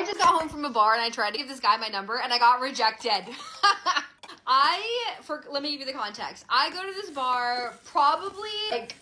I just got home from a bar and I tried to give this guy my number and I got rejected. Let me give you the context. I go to this bar probably like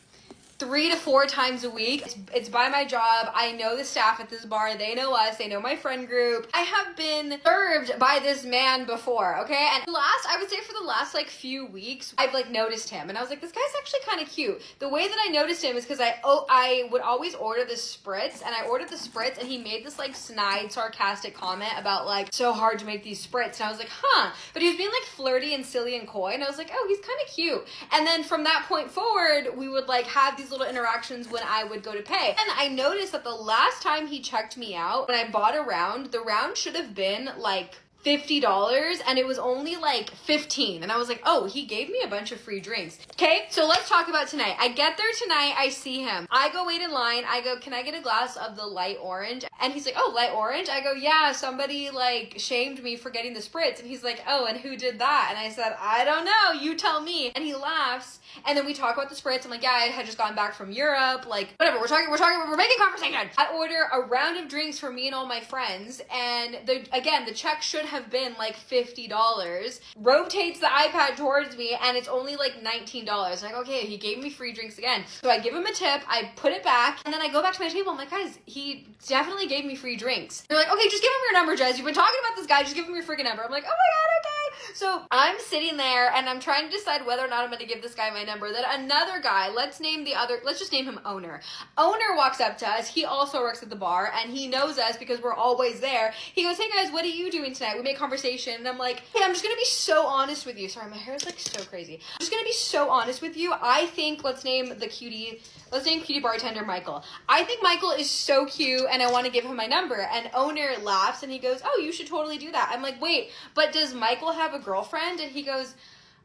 3 to 4 times a week. It's by my job. I know the staff at this bar. They know us. They know my friend group. I have been served by this man before, okay? And I would say for the last like few weeks, I've like noticed him. And I was like, this guy's actually kind of cute. The way that I noticed him is because I would always order this spritz. And I ordered the spritz and he made this like snide, sarcastic comment about like, so hard to make these spritz. And I was like, huh. But he was being like flirty and silly and coy. And I was like, oh, he's kind of cute. And then from that point forward, we would like have these little interactions when I would go to pay. And I noticed that the last time he checked me out, when I bought a round, the round should have been like $50 and it was only like 15. And I was like, oh, he gave me a bunch of free drinks. Okay, so let's talk about tonight. I get there tonight, I see him. I go wait in line. I go, can I get a glass of the light orange? And he's like, oh, light orange? I go, yeah, somebody like shamed me for getting the spritz. And he's like, oh, and who did that? And I said, I don't know, you tell me. And he laughs. And then we talk about the spritz. I'm like, yeah, I had just gotten back from Europe. Like, whatever, we're making conversation. I order a round of drinks for me and all my friends. And the check should have been like $50. Rotates the iPad towards me and it's only like $19. I'm like, okay, he gave me free drinks again. So I give him a tip, I put it back, and then I go back to my table. I'm like, guys, he definitely gave me free drinks. They're like, okay, just give him your number, Jez. You've been talking about this guy, just give him your freaking number. I'm like, oh my God, okay. So I'm sitting there and I'm trying to decide whether or not I'm gonna give this guy my number. Then another guy, let's just name him Owner. Owner walks up to us. He also works at the bar and he knows us because we're always there. He goes, hey guys, what are you doing tonight? We make conversation. And I'm like, hey, I'm just gonna be so honest with you. Sorry, my hair is like so crazy. I'm just gonna be so honest with you. I think let's name cutie bartender Michael. I think Michael is so cute and I want to give him my number. And Owner laughs and he goes, oh, you should totally do that. I'm like, wait, but does Michael have a girlfriend? And he goes,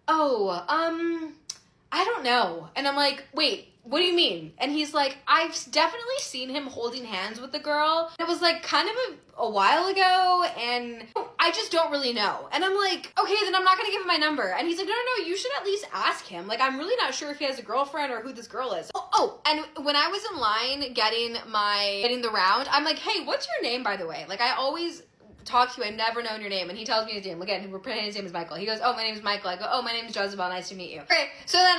oh, I don't know. And I'm like, wait, what do you mean? And he's like, I've definitely seen him holding hands with the girl. It was like kind of a while ago and I just don't really know. And I'm like, okay, then I'm not gonna give him my number. And he's like, no, you should at least ask him. Like, I'm really not sure if he has a girlfriend or who this girl is. Oh, and when I was in line getting the round, I'm like, hey, what's your name, by the way? Like, I always talk to you, I've never known your name. And he tells me his name. Again, we're pretending his name is Michael. He goes, oh, my name is Michael. I go, oh, my name is Jezebel. Nice to meet you. Okay, so then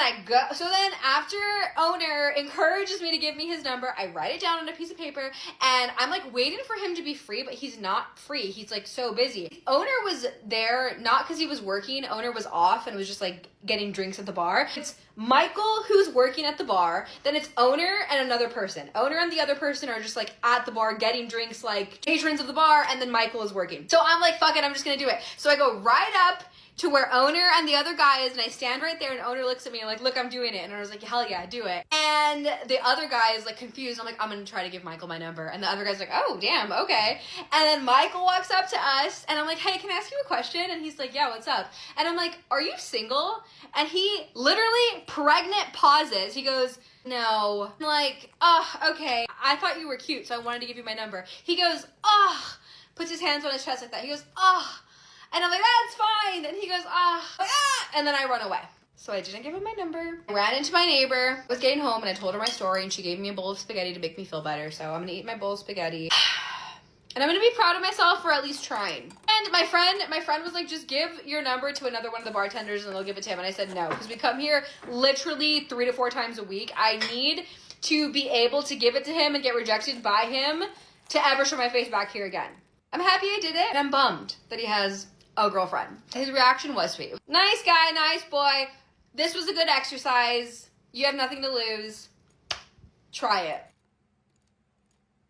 after Owner encourages me to give me his number, I write it down on a piece of paper and I'm like waiting for him to be free, but he's not free. He's like so busy. Owner was there, not because he was working. Owner was off and was just like getting drinks at the bar. It's Michael who's working at the bar, then it's Owner and another person. Owner and the other person are just like at the bar getting drinks like patrons of the bar, and then Michael is working. So I'm like, fuck it, I'm just gonna do it. So I go right up to where Owner and the other guy is, and I stand right there and Owner looks at me and like, look, I'm doing it. And I was like, hell yeah, do it. And the other guy is like confused. I'm like, I'm gonna try to give Michael my number. And the other guy's like, oh, damn, okay. And then Michael walks up to us and I'm like, hey, can I ask you a question? And he's like, yeah, what's up? And I'm like, are you single? And he literally pregnant pauses. He goes, no. I'm like, oh, okay. I thought you were cute, so I wanted to give you my number. He goes, oh, puts his hands on his chest like that. He goes, oh. And I'm like, that's fine. And he goes, ah. And then I run away. So I didn't give him my number. I ran into my neighbor, was getting home, and I told her my story, and she gave me a bowl of spaghetti to make me feel better. So I'm gonna eat my bowl of spaghetti. And I'm gonna be proud of myself for at least trying. And my friend was like, just give your number to another one of the bartenders and they'll give it to him. And I said no, because we come here literally 3 to 4 times a week. I need to be able to give it to him and get rejected by him to ever show my face back here again. I'm happy I did it, and I'm bummed that he has a girlfriend. His reaction was sweet. Nice guy, nice boy. This was a good exercise. You have nothing to lose. Try it.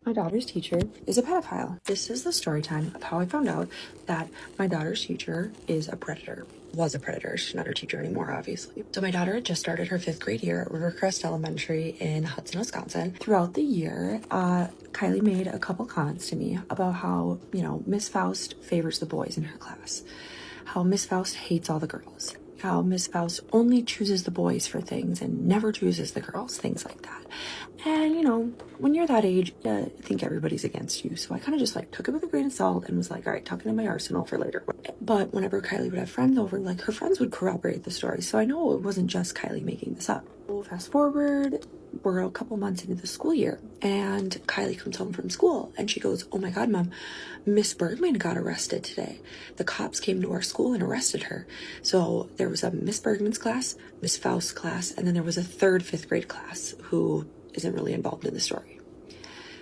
My daughter's teacher is a pedophile. This is the story time of how I found out that my daughter's teacher is a predator. Was a predator. She's not her teacher anymore, obviously. So my daughter had just started her 5th grade year at Rivercrest Elementary in Hudson, Wisconsin. Throughout the year, Kylie made a couple comments to me about how, Miss Faust favors the boys in her class. How Miss Faust hates all the girls. How Miss Faust only chooses the boys for things and never chooses the girls, things like that. And, you know, when you're that age, I think everybody's against you. So I kind of just like took it with a grain of salt and was like, all right, tuck it in my arsenal for later. But whenever Kylie would have friends over, like her friends would corroborate the story. So I know it wasn't just Kylie making this up. So fast forward, we're a couple months into the school year and Kylie comes home from school and she goes, oh my God, Mom, Miss Bergman got arrested today. The cops came to our school and arrested her. So there was a Miss Bergman's class, Miss Faust's class, and then there was a third fifth grade class who isn't really involved in the story.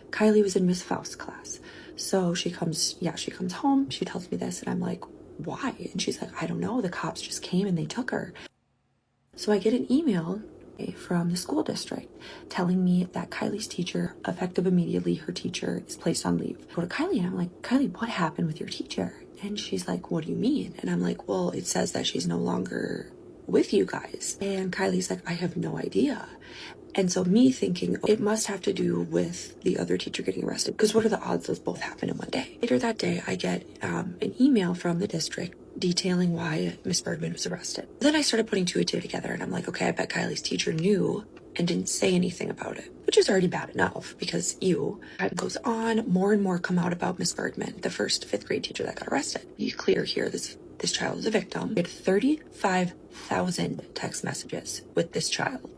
Kylie was in Miss Faust's class. So she comes home, she tells me this and I'm like, why? And she's like, I don't know. The cops just came and they took her. So I get an email from the school district telling me that Kylie's teacher, effective immediately, her teacher is placed on leave. I go to Kylie and I'm like, Kylie, what happened with your teacher? And she's like, what do you mean? And I'm like, well, it says that she's no longer with you guys. And Kylie's like, I have no idea. And so me thinking it must have to do with the other teacher getting arrested, because what are the odds those both happen in one day? Later that day, I get an email from the district detailing why Miss Bergman was arrested. Then I started putting two and two together and I'm like, okay, I bet Kylie's teacher knew and didn't say anything about it, which is already bad enough because time goes on, more and more come out about Miss Bergman, the first fifth grade teacher that got arrested. Be clear here, this child is a victim. We had 35,000 text messages with this child.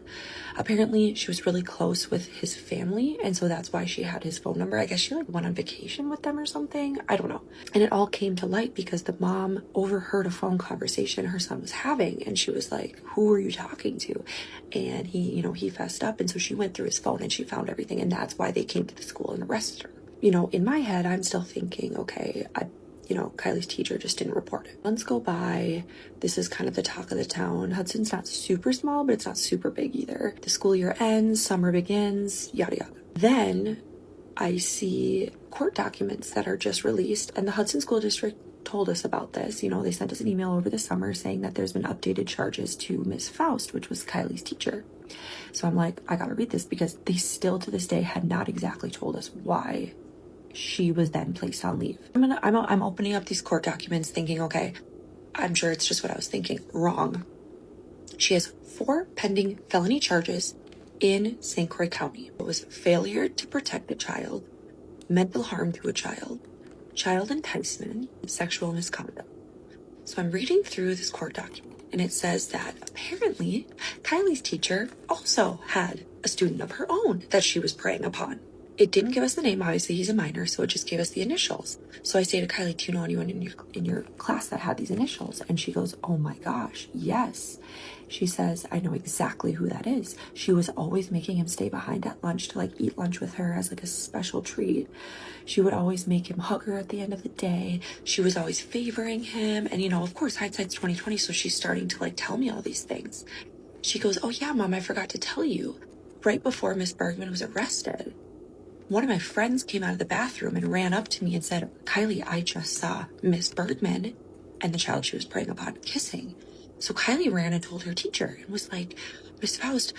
Apparently, she was really close with his family, and so that's why she had his phone number. I guess she like went on vacation with them or something. I don't know. And it all came to light because the mom overheard a phone conversation her son was having, and she was like, who are you talking to? And he fessed up, and so she went through his phone and she found everything, and that's why they came to the school and arrested her. In my head, I'm still thinking, okay, Kylie's teacher just didn't report it. Months go by. This is kind of the talk of the town. Hudson's not super small, but it's not super big either. The school year ends, summer begins, yada yada. Then I see court documents that are just released, and the Hudson School District told us about this. They sent us an email over the summer saying that there's been updated charges to Miss Faust, which was Kylie's teacher. So I'm like, I gotta read this because they still to this day had not exactly told us why she was then placed on leave. I'm opening up these court documents thinking, okay, I'm sure it's just what I was thinking. Wrong. She has 4 pending felony charges in St. Croix County. It was failure to protect a child, mental harm to a child enticement, and sexual misconduct. So I'm reading through this court document and it says that apparently Kylie's teacher also had a student of her own that she was preying upon. It didn't give us the name, obviously he's a minor, so it just gave us the initials. So I say to Kylie, do you know anyone in your class that had these initials? And she goes, oh my gosh, yes. She says, I know exactly who that is. She was always making him stay behind at lunch to eat lunch with her as a special treat. She would always make him hug her at the end of the day. She was always favoring him. And of course, hindsight's 2020, so she's starting to tell me all these things. She goes, oh yeah, Mom, I forgot to tell you. Right before Miss Bergman was arrested, one of my friends came out of the bathroom and ran up to me and said, Kylie, I just saw Miss Bergman and the child she was preying upon kissing. So Kylie ran and told her teacher and was like, Miss Faust,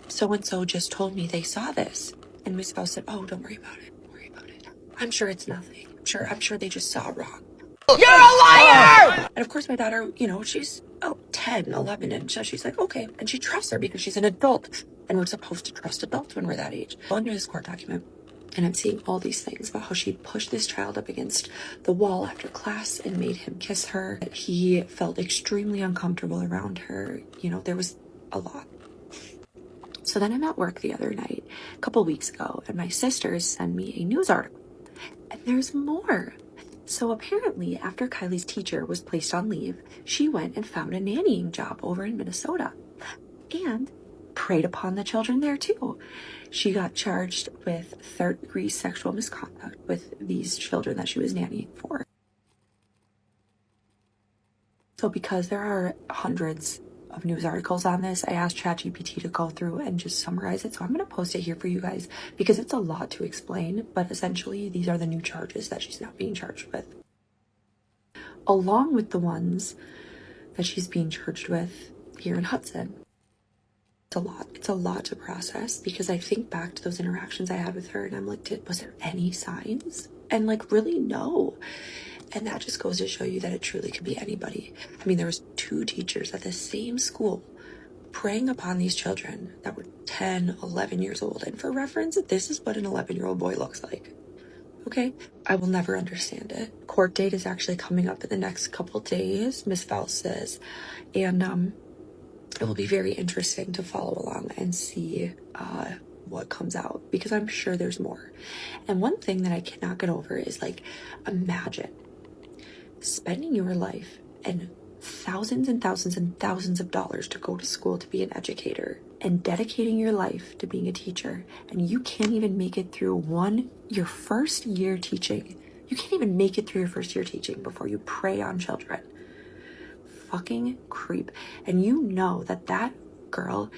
so-and-so just told me they saw this. And Miss Faust said, oh, don't worry about it. I'm sure it's nothing. I'm sure they just saw wrong. You're a liar! And of course my daughter, she's 10, 11, and so she's like, okay. And she trusts her because she's an adult. And we're supposed to trust adults when we're that age. Under this court document, and I'm seeing all these things about how she pushed this child up against the wall after class and made him kiss her. That he felt extremely uncomfortable around her. There was a lot. So then I'm at work the other night, a couple weeks ago, and my sisters send me a news article. And there's more. So apparently, after Kylie's teacher was placed on leave, she went and found a nannying job over in Minnesota. And preyed upon the children there too. She got charged with 3rd-degree sexual misconduct with these children that she was nannying for. So because there are hundreds of news articles on this, I asked ChatGPT to go through and just summarize it. So I'm going to post it here for you guys because it's a lot to explain, but essentially these are the new charges that she's now being charged with, along with the ones that she's being charged with here in Hudson. It's a lot to process because I think back to those interactions I had with her and I'm like, was there any signs? And really, no. And that just goes to show you that it truly could be anybody. I mean, there was 2 teachers at the same school preying upon these children that were 10, 11 years old. And for reference, this is what an 11-year-old boy looks like. Okay, I will never understand it. Court date is actually coming up in the next couple days, Miss Val says, and it will be very interesting to follow along and see what comes out, because I'm sure there's more. And one thing that I cannot get over is, like, imagine spending your life and thousands and thousands and thousands of dollars to go to school to be an educator and dedicating your life to being a teacher, and you can't even make it through your first year teaching. You can't even make it through your first year teaching before you prey on children. Fucking creep. And you know that that girl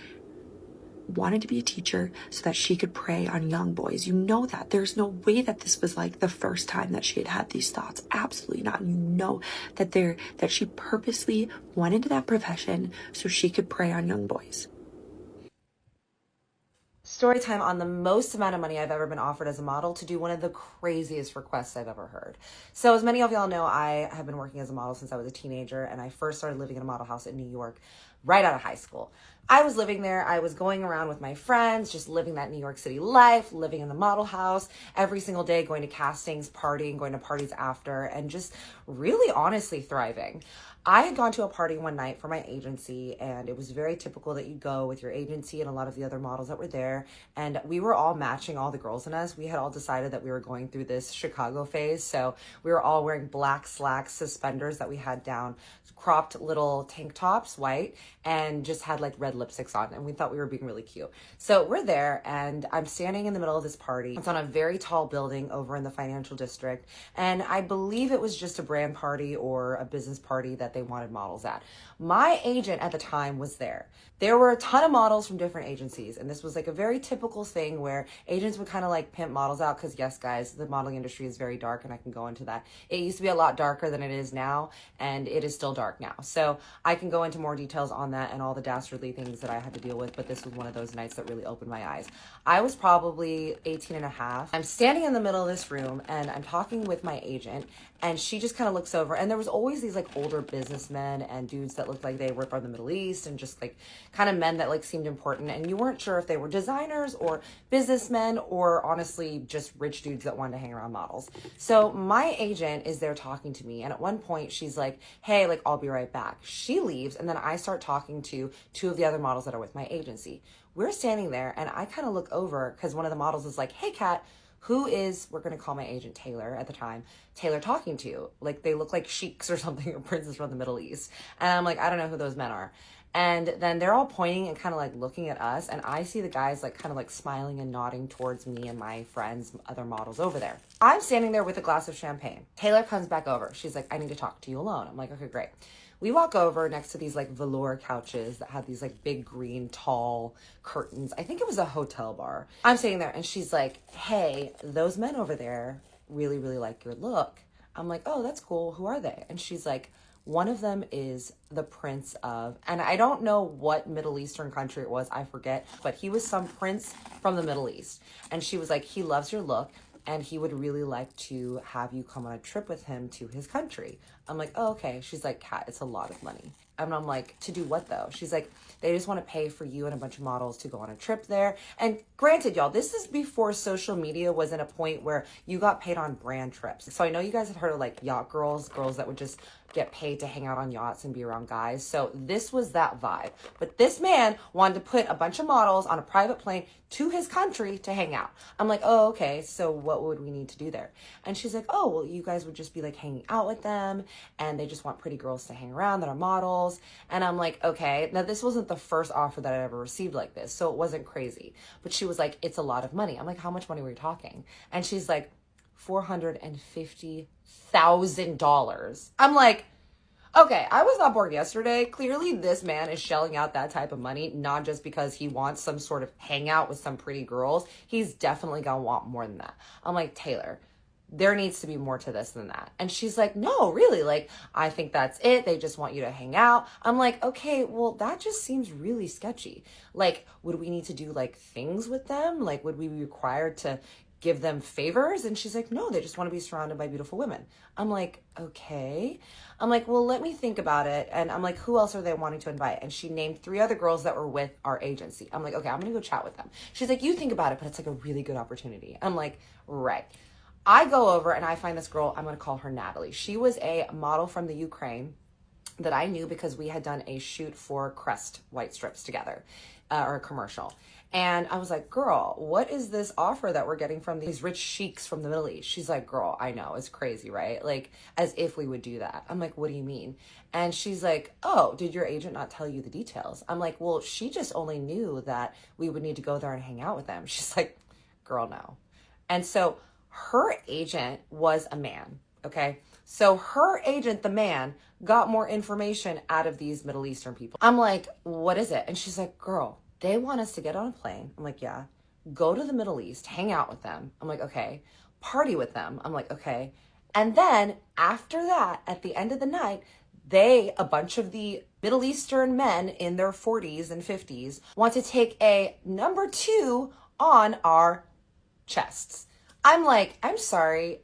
wanted to be a teacher so that she could prey on young boys. You know that. There's no way that this was like the first time that she had had these thoughts. Absolutely not. And you know that she purposely went into that profession so she could prey on young boys. Story time on the most amount of money I've ever been offered as a model to do one of the craziest requests I've ever heard. So as many of y'all know, I have been working as a model since I was a teenager, and I first started living in a model house in New York right out of high school. I was living there. I was going around with my friends, just living that New York City life, living in the model house every single day, going to castings, partying, going to parties after, and just really honestly thriving. I had gone to a party one night for my agency, and it was very typical that you go with your agency and a lot of the other models that were there, and we were all matching all the girls in us. We had all decided that we were going through this Chicago phase, so we were all wearing black slacks, suspenders that we had down, cropped little tank tops, white, and just had like red lipsticks on, and we thought we were being really cute. So we're there, and I'm standing in the middle of this party. It's on a very tall building over in the financial district, and I believe it was just a brand party or a business party that they wanted models at. My agent at the time was there. There were a ton of models from different agencies, and this was like a very typical thing where agents would kind of like pimp models out, because yes, guys, the modeling industry is very dark, and I can go into that. It used to be a lot darker than it is now, and it is still dark now. So I can go into more details on that and all the dastardly things that I had to deal with, but this was one of those nights that really opened my eyes. I was probably 18 and a half. I'm standing in the middle of this room, and I'm talking with my agent, and she just kind of looks over, and there was always these like older businessmen and dudes that looked like they were from the Middle East, and just like kind of men that like seemed important, and you weren't sure if they were designers or businessmen or honestly just rich dudes that wanted to hang around models. So my agent is there talking to me, and at one point she's like, hey, like, I'll be right back. She leaves, and then I start talking to two of the other models that are with my agency. We're standing there, and I kind of look over because one of the models is like, hey, Kat, who is, we're going to call my agent Taylor at the time, Taylor talking to? Like, they look like sheiks or something, or princes from the Middle East. And I'm like, I don't know who those men are. And then they're all pointing and kind of like looking at us. And I see the guys like kind of like smiling and nodding towards me and my friends, other models over there. I'm standing there with a glass of champagne. Taylor comes back over. She's like, I need to talk to you alone. I'm like, okay, great. We walk over next to these like velour couches that had these like big green tall curtains. I think it was a hotel bar. I'm sitting there, and she's like, hey, those men over there really, really like your look. I'm like, oh, that's cool. Who are they? And she's like, one of them is the prince of, and I don't know what Middle Eastern country it was, I forget, but he was some prince from the Middle East. And she was like, he loves your look, and he would really like to have you come on a trip with him to his country. I'm like, oh, okay. She's like, Kat, it's a lot of money. And I'm like, to do what though? She's like, they just want to pay for you and a bunch of models to go on a trip there. And granted, y'all, this is before social media was in a point where you got paid on brand trips. So I know you guys have heard of like yacht girls that would just get paid to hang out on yachts and be around guys. So this was that vibe. But this man wanted to put a bunch of models on a private plane to his country to hang out. I'm like, oh, okay. So what would we need to do there? And she's like, oh, well, you guys would just be like hanging out with them, and they just want pretty girls to hang around that are models. And I'm like, okay. Now this wasn't the first offer that I ever received like this, so it wasn't crazy. But she was like, it's a lot of money. I'm like, how much money were you talking? And she's like, $450,000. I'm like, okay, I was not born yesterday. Clearly, this man is shelling out that type of money, not just because he wants some sort of hangout with some pretty girls. He's definitely gonna want more than that. I'm like, Taylor, there needs to be more to this than that. And she's like, no, really, like, I think that's it. They just want you to hang out. I'm like, okay, well, that just seems really sketchy. Like, would we need to do like things with them? Like, would we be required to give them favors? And she's like, no, they just want to be surrounded by beautiful women. I'm like, okay. I'm like, well, let me think about it. And I'm like, who else are they wanting to invite? And she named 3 other girls that were with our agency. I'm like, okay, I'm going to go chat with them. She's like, you think about it, but it's like a really good opportunity. I'm like, right. I go over and I find this girl, I'm going to call her Natalie. She was a model from the Ukraine that I knew because we had done a shoot for Crest white strips together, or a commercial. And I was like, girl, what is this offer that we're getting from these rich sheiks from the Middle East? She's like, girl, I know, it's crazy, right? Like, as if we would do that. I'm like, what do you mean? And she's like, oh, did your agent not tell you the details? I'm like, well, she just only knew that we would need to go there and hang out with them. She's like, girl, no. And so her agent was a man, okay? So her agent, the man, got more information out of these Middle Eastern people. I'm like, what is it? And she's like, girl, they want us to get on a plane. I'm like, yeah. Go to the Middle East, hang out with them. I'm like, okay. Party with them. I'm like, okay. And then after that, at the end of the night, a bunch of the Middle Eastern men in their 40s and 50s want to take a number 2 on our chests. I'm like, I'm sorry.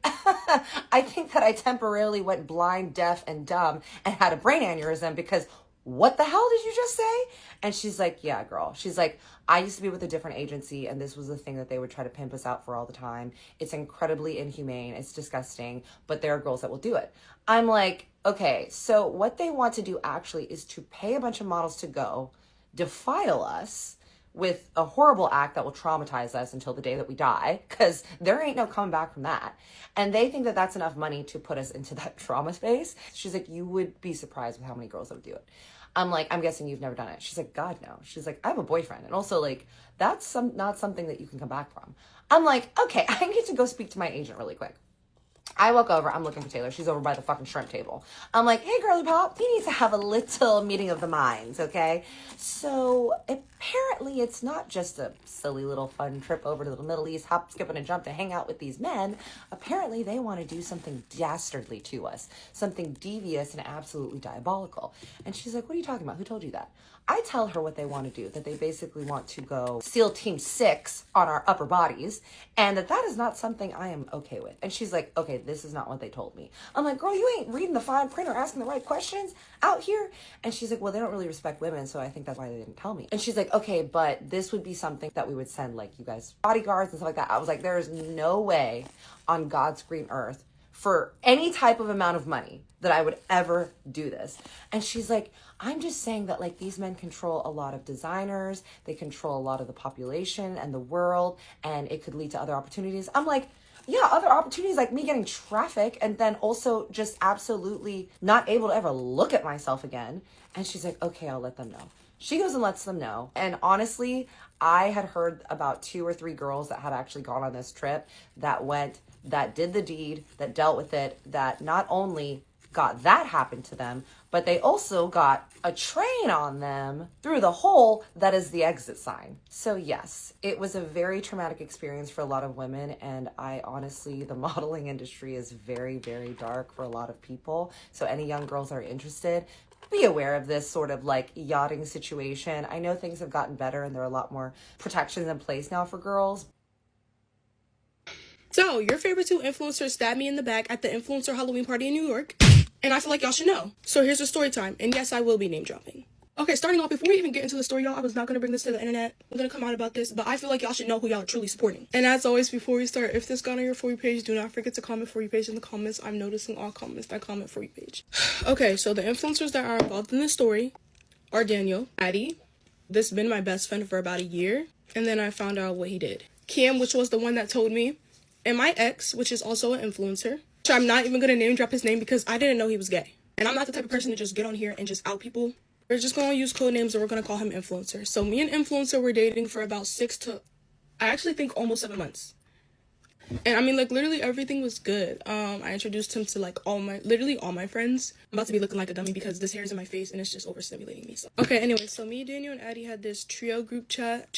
I think that I temporarily went blind, deaf, and dumb and had a brain aneurysm because what the hell did you just say? And she's like, yeah, girl. She's like, I used to be with a different agency and this was the thing that they would try to pimp us out for all the time. It's incredibly inhumane. It's disgusting, but there are girls that will do it. I'm like, okay, so what they want to do actually is to pay a bunch of models to go defile us with a horrible act that will traumatize us until the day that we die, because there ain't no coming back from that. And they think that that's enough money to put us into that trauma space. She's like, you would be surprised with how many girls that would do it. I'm like, I'm guessing you've never done it. She's like, God, no. She's like, I have a boyfriend. And also, like, that's not something that you can come back from. I'm like, okay, I need to go speak to my agent really quick. I walk over, I'm looking for Taylor. She's over by the fucking shrimp table. I'm like, hey, girly pop, we need to have a little meeting of the minds, okay? So apparently it's not just a silly little fun trip over to the Middle East, hop, skip, and a jump to hang out with these men. Apparently they want to do something dastardly to us, something devious and absolutely diabolical. And she's like, what are you talking about? Who told you that? I tell her what they want to do, that they basically want to go SEAL Team 6 on our upper bodies, and that is not something I am okay with. And she's like, okay, this is not what they told me. I'm like, girl, you ain't reading the fine print or asking the right questions out here. And she's like, well, they don't really respect women, so I think that's why they didn't tell me. And she's like, okay, but this would be something that we would send, like, you guys bodyguards and stuff like that. I was like, there is no way on God's green earth for any type of amount of money that I would ever do this. And she's like, I'm just saying that, like, these men control a lot of designers, they control a lot of the population and the world, and it could lead to other opportunities. I'm like, yeah, other opportunities, like me getting traffic and then also just absolutely not able to ever look at myself again. And she's like, okay, I'll let them know. She goes and lets them know. And honestly, I had heard about 2 or 3 girls that had actually gone on this trip that went, that did the deed, that dealt with it, that not only got that happen to them, but they also got a train on them through the hole that is the exit sign. So yes, it was a very traumatic experience for a lot of women, and I honestly, the modeling industry is very, very dark for a lot of people. So any young girls that are interested, be aware of this sort of like yachting situation. I know things have gotten better and there are a lot more protections in place now for girls. So, your favorite 2 influencers stabbed me in the back at the influencer Halloween party in New York, and I feel like y'all should know. So here's the story time, and yes, I will be name dropping. Okay, starting off, before we even get into the story, y'all, I was not going to bring this to the internet. I'm going to come out about this, but I feel like y'all should know who y'all are truly supporting. And as always, before we start, if this got on your For You page, do not forget to comment For You page in the comments. I'm noticing all comments that comment For You page. Okay, so the influencers that are involved in this story are Daniel, Addie. This has been my best friend for about a year, and then I found out what he did. Cam, which was the one that told me, and my ex, which is also an influencer. So I'm not even going to name drop his name because I didn't know he was gay. And I'm not the type of person to just get on here and just out people. We're just going to use code names and we're going to call him Influencer. So me and Influencer were dating for about 6 to, I actually think almost 7 months. And I mean, like, literally everything was good. I introduced him to, like, literally all my friends. I'm about to be looking like a dummy because this hair is in my face and it's just overstimulating me. So. Okay, anyway, so me, Daniel, and Addie had this trio group chat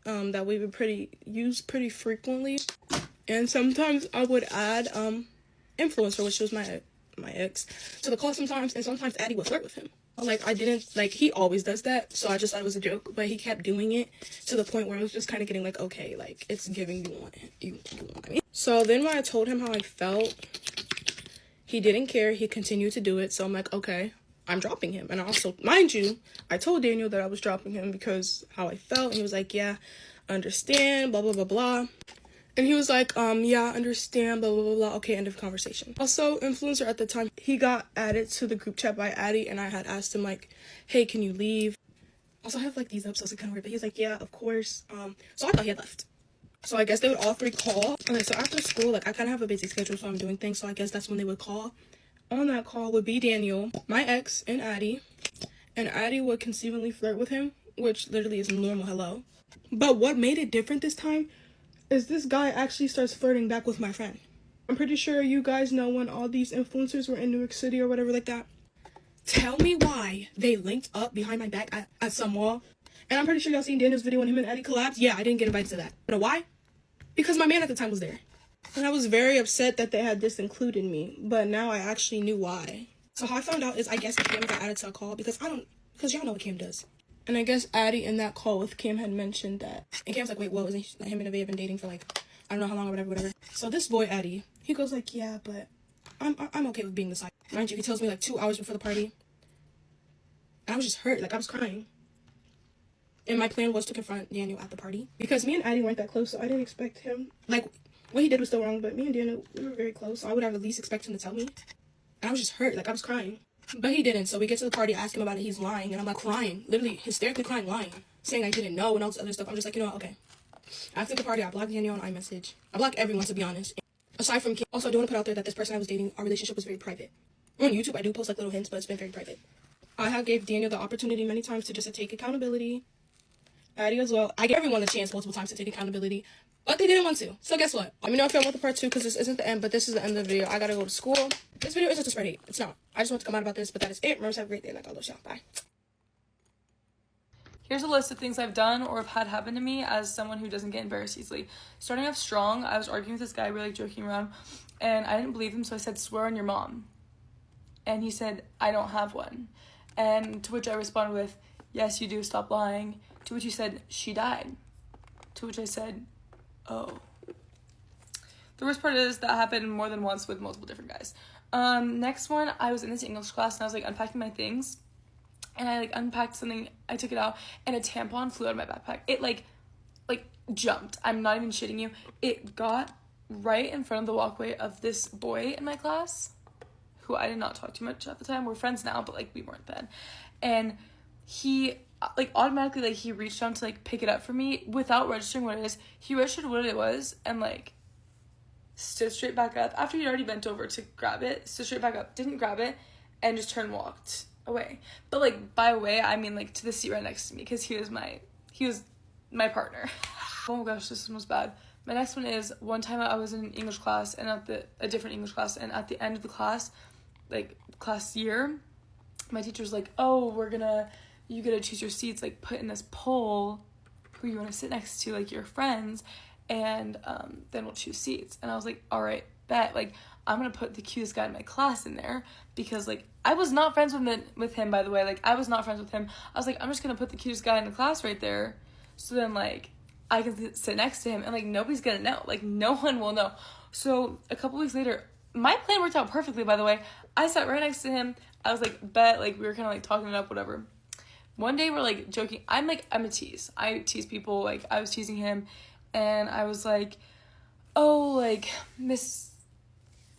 that we would use pretty frequently. And sometimes I would add Influencer, which was my ex, to the call sometimes, and sometimes Addie would flirt with him. Like, I didn't, like, he always does that, so I just thought it was a joke, but he kept doing it to the point where it was just kind of getting, like, okay, like, it's giving you want it, you want me. So then when I told him how I felt, he didn't care, he continued to do it, so I'm like, okay, I'm dropping him. And also, mind you, I told Daniel that I was dropping him because how I felt, and he was like, yeah, I understand, blah, blah, blah, blah. And he was like, yeah, I understand, blah, blah, blah, blah. Okay, end of conversation. Also, influencer at the time, he got added to the group chat by Addie, and I had asked him, like, hey, can you leave? Also, I have, like, these episodes that kind of weird, but he was like, yeah, of course. So I thought he had left. So I guess they would all three call. Okay, so after school, like, I kind of have a busy schedule, so I'm doing things, so I guess that's when they would call. On that call would be Daniel, my ex, and Addie would conceivably flirt with him, which literally is normal, hello. But what made it different this time is this guy actually starts flirting back with my friend. I'm pretty sure you guys know when all these influencers were in New York City or whatever like that. Tell me why they linked up behind my back at some mall. And I'm pretty sure y'all seen Daniel's video when him and Eddie collabed. Yeah, I didn't get invited to that. But why? Because my man at the time was there. And I was very upset that they had this included me. But now I actually knew why. So how I found out is I guess Kim got added to a call because y'all know what Kim does. And I guess Addie in that call with Kim had mentioned that. And Kim's like, wait, what? Wasn't him and Nevaeh have been dating for, like, I don't know how long or whatever. So this boy, Addie, he goes like, yeah, but I'm okay with being the side. Mind you, he tells me, like, 2 hours before the party. And I was just hurt. Like, I was crying. And my plan was to confront Daniel at the party. Because me and Addie weren't that close, so I didn't expect him. Like, what he did was still wrong, but me and Daniel, we were very close. So I would have at least expected him to tell me. And I was just hurt. Like, I was crying. But he didn't. So we get to the party, ask him about it. He's lying. And I'm like crying. Literally hysterically crying, lying. Saying I didn't know and all this other stuff. I'm just like, you know what? Okay. After the party, I blocked Daniel on iMessage. I blocked everyone, to be honest. Aside from Kim. Also, I do want to put out there that this person I was dating, our relationship was very private. On YouTube, I do post like little hints, but it's been very private. I have gave Daniel the opportunity many times to just take accountability. Addie as well. I gave everyone the chance multiple times to take accountability. But they didn't want to. So guess what? Let me know if you want the part 2 because this isn't the end, but this is the end of the video. I gotta go to school. This video isn't to spread hate. It's not. I just want to come out about this, but that is it. Remember to have a great day. Like, I love y'all. Bye. Here's a list of things I've done or have had happen to me as someone who doesn't get embarrassed easily. Starting off strong, I was arguing with this guy, really joking around, and I didn't believe him, so I said, swear on your mom. And he said, I don't have one. And to which I responded with, yes, you do, stop lying. To which he said, she died. To which I said, oh. The worst part is that happened more than once with multiple different guys. Next one, I was in this English class and I was like unpacking my things. And I like unpacked something, I took it out, and a tampon flew out of my backpack. It like jumped. I'm not even shitting you. It got right in front of the walkway of this boy in my class, who I did not talk to much at the time. We're friends now, but like we weren't then. And he like automatically like he reached down to like pick it up for me without registering what it is. He registered what it was and like stood straight back up after he'd already bent over to grab it. Stood straight back up, didn't grab it, and just turned and walked away. But like by away, I mean like to the seat right next to me because he was my partner. Oh my gosh, this one was bad. My next one is one time I was in an English class and a different English class, and at the end of the class, like class year, my teacher's like, oh, you get to choose your seats, like put in this poll who you want to sit next to, like your friends, and then we'll choose seats. And I was like, all right, bet. Like I'm gonna put the cutest guy in my class in there because like I was not friends with him, by the way. Like I was not friends with him. I was like, I'm just gonna put the cutest guy in the class right there, so then like I can sit next to him and like nobody's gonna know. Like no one will know. So a couple weeks later, my plan worked out perfectly, by the way. I sat right next to him. I was like, bet. Like we were kind of like talking it up, whatever. One day we're like joking. I'm a tease. I tease people. Like I was teasing him, and I was like, oh, like Miss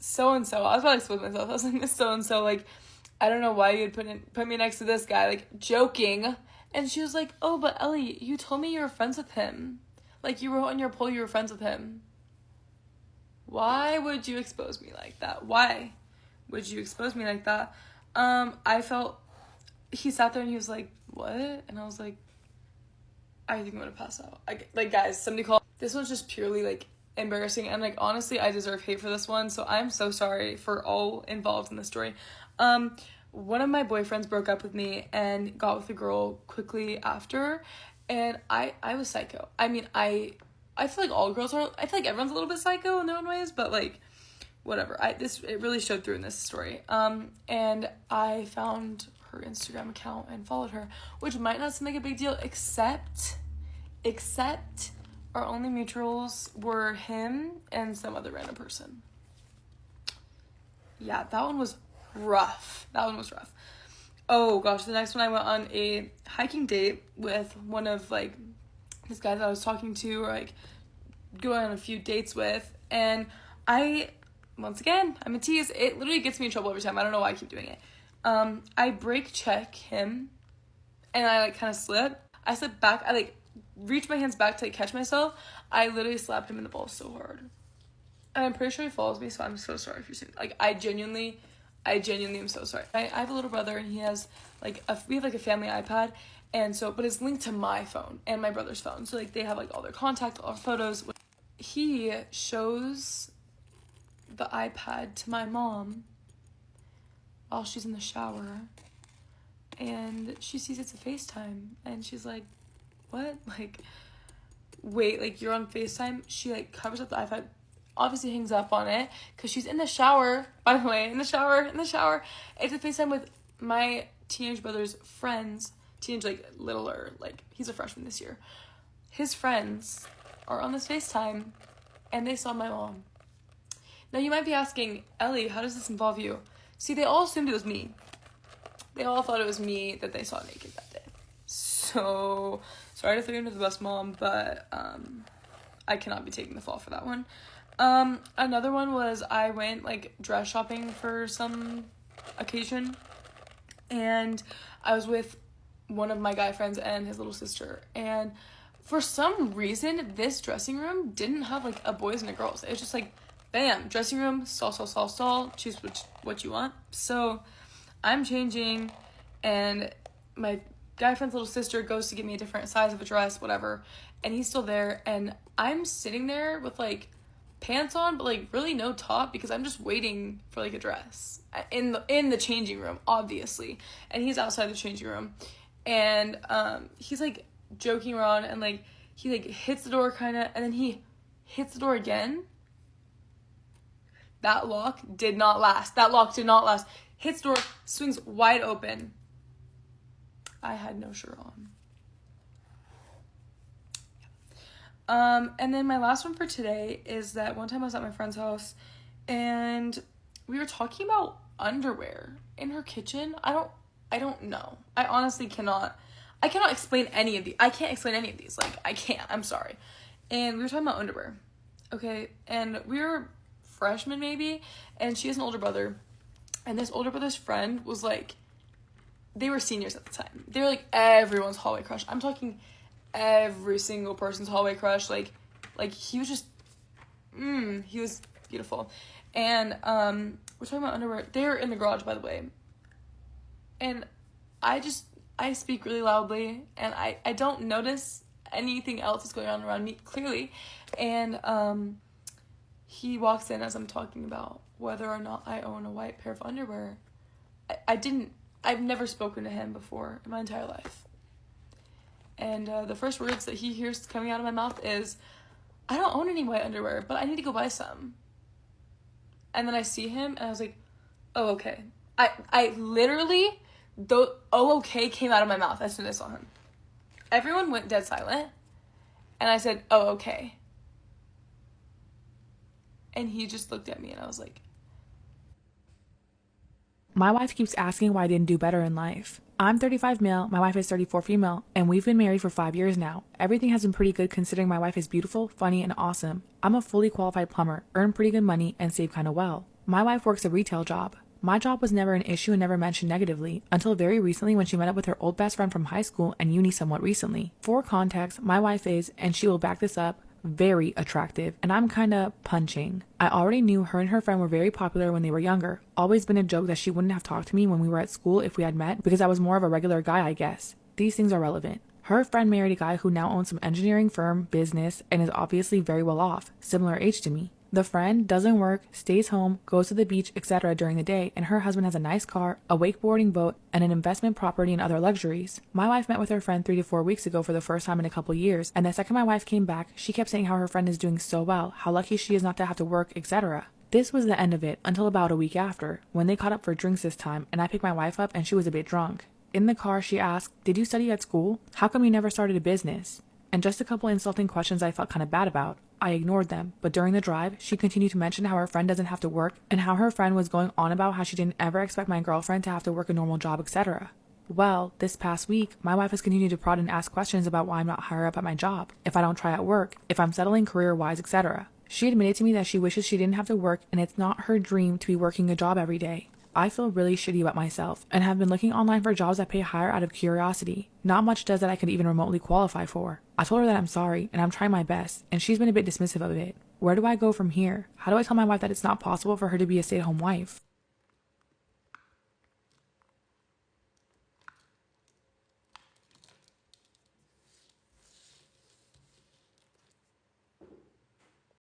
so-and-so. I was probably supposed to myself. I was like, Miss so-and-so, like, I don't know why you'd put me next to this guy, like, joking. And she was like, oh, but Ellie, you told me you were friends with him. Like, you wrote on your poll you were friends with him. Why would you expose me like that? Why would you expose me like that? I felt, he sat there and he was like, what? And I was like, I think I'm gonna pass out. Like, guys, somebody call. This one's just purely, like, embarrassing, and like honestly I deserve hate for this one, so I'm so sorry for all involved in this story. One of my boyfriends broke up with me and got with a girl quickly after, and I was psycho. I mean, I feel like all girls are. I feel like everyone's a little bit psycho in their own ways, but like whatever. It really showed through in this story. And I found her Instagram account and followed her, which might not seem like a big deal, except our only mutuals were him and some other random person. Yeah, that one was rough. Oh gosh, the next one, I went on a hiking date with one of like this guy that I was talking to, or like going on a few dates with, and once again, I'm a tease. It literally gets me in trouble every time. I don't know why I keep doing it. I brake check him, and I like kind of slip. I slip back. I like reach my hands back to like catch myself. I literally slapped him in the balls so hard, and I'm pretty sure he follows me. So I'm so sorry if you're seeing. Like I genuinely am so sorry. I have a little brother, and he has like we have like a family iPad, and so but it's linked to my phone and my brother's phone. So like they have like all their contact, all our photos. He shows the iPad to my mom while she's in the shower, and she sees it's a FaceTime, and she's like, what? Like, wait, like you're on FaceTime? She like covers up the iPad, obviously hangs up on it because she's in the shower, by the way, in the shower. It's a FaceTime with my teenage brother's friends, like littler, like he's a freshman this year. His friends are on this FaceTime, and they saw my mom. Now you might be asking, Ellie, how does this involve you? See, they all assumed it was me. They all thought it was me that they saw naked that day. So, sorry to throw you under the bus, Mom, but I cannot be taking the fall for that one. Another one was I went like dress shopping for some occasion, and I was with one of my guy friends and his little sister, and for some reason this dressing room didn't have like a boys and a girls. It was just like bam, dressing room, stall, choose what you want. So I'm changing, and my guy friend's little sister goes to get me a different size of a dress, whatever, and he's still there, and I'm sitting there with like pants on, but like really no top, because I'm just waiting for like a dress in the changing room, obviously, and he's outside the changing room, and he's like joking around, and like he like hits the door kind of, and then he hits the door again. That lock did not last. Hits door, swings wide open. I had no shirt on. And then my last one for today is that one time I was at my friend's house, and we were talking about underwear in her kitchen. I don't know. I honestly cannot explain any of these. I can't explain any of these. Like, I can't. I'm sorry. And we were talking about underwear. Okay, and we were freshman maybe, and she has an older brother, and this older brother's friend was like, they were seniors at the time, they were like everyone's hallway crush. I'm talking every single person's hallway crush. Like he was just he was beautiful. And we're talking about underwear. They're in the garage, by the way, and I speak really loudly, and I don't notice anything else that's going on around me clearly, and he walks in as I'm talking about whether or not I own a white pair of underwear. I've never spoken to him before in my entire life. And the first words that he hears coming out of my mouth is, I don't own any white underwear, but I need to go buy some. And then I see him, and I was like, oh, okay. I literally, oh, okay came out of my mouth as soon as I saw him. Everyone went dead silent, and I said, oh, okay. And he just looked at me, and I was like, my wife keeps asking why I didn't do better in life. I'm 35 male, my wife is 34 female, and we've been married for 5 years now. Everything has been pretty good considering my wife is beautiful, funny, and awesome. I'm a fully qualified plumber, earn pretty good money, and save kind of well. My wife works a retail job. My job was never an issue and never mentioned negatively, until very recently when she met up with her old best friend from high school and uni somewhat recently. For context, my wife is, and she will back this up, very attractive, and I'm kinda punching. I already knew her and her friend were very popular when they were younger. Always been a joke that she wouldn't have talked to me when we were at school if we had met, because I was more of a regular guy, I guess. These things are relevant. Her friend married a guy who now owns some engineering firm, business, and is obviously very well off, similar age to me. The friend doesn't work, stays home, goes to the beach, etc. during the day, and her husband has a nice car, a wakeboarding boat, and an investment property and other luxuries. My wife met with her friend 3 to 4 weeks ago for the first time in a couple years, and the second my wife came back, she kept saying how her friend is doing so well, how lucky she is not to have to work, etc. This was the end of it until about a week after, when they caught up for drinks this time, and I picked my wife up and she was a bit drunk. In the car, she asked, "Did you study at school? How come you never started a business?" And just a couple insulting questions I felt kind of bad about. I ignored them, but during the drive, she continued to mention how her friend doesn't have to work and how her friend was going on about how she didn't ever expect my girlfriend to have to work a normal job, etc. Well, this past week, my wife has continued to prod and ask questions about why I'm not higher up at my job, if I don't try at work, if I'm settling career-wise, etc. She admitted to me that she wishes she didn't have to work and it's not her dream to be working a job every day. I feel really shitty about myself and have been looking online for jobs that pay higher out of curiosity. Not much does that I could even remotely qualify for. I told her that I'm sorry and I'm trying my best, and she's been a bit dismissive of it. Where do I go from here? How do I tell my wife that it's not possible for her to be a stay-at-home wife?